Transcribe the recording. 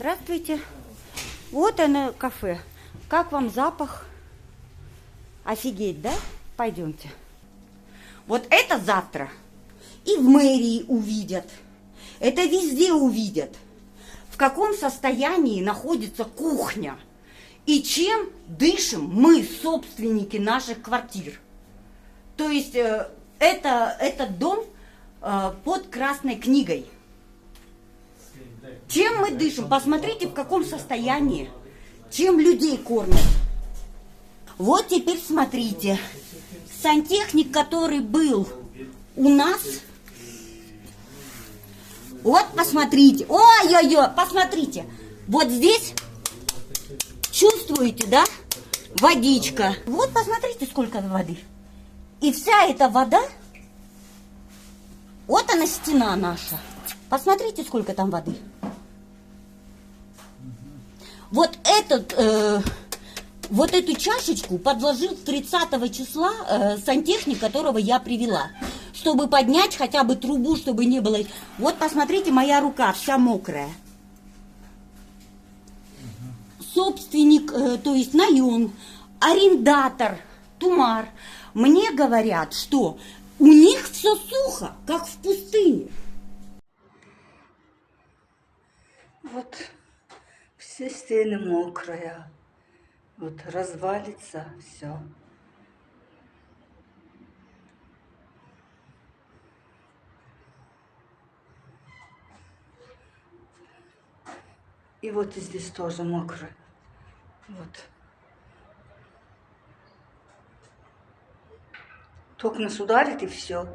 Здравствуйте. Вот оно, кафе. Как вам запах? Офигеть, да? Пойдемте. Вот это завтра и в мэрии увидят. Это везде увидят. В каком состоянии находится кухня. И чем дышим мы, собственники наших квартир. То есть этот дом под Красной книгой. Чем мы дышим? Посмотрите, в каком состоянии. Чем людей кормят. Вот теперь смотрите. Сантехник, который был у нас. Вот посмотрите. Ой-ой-ой, посмотрите. Вот здесь, чувствуете, да? Водичка. Вот посмотрите, сколько воды. И вся эта вода, вот она стена наша. Посмотрите, сколько там воды. Вот эту чашечку подложил 30 числа сантехник, которого я привела, чтобы поднять хотя бы трубу, чтобы не было. Вот посмотрите, моя рука вся мокрая. Собственник, то есть наем, арендатор, Тумар, мне говорят, что у них все сухо, как в пустыне. Вот все стены мокрые, вот развалится все. И вот и здесь тоже мокро. Вот. Ток нас ударит и все.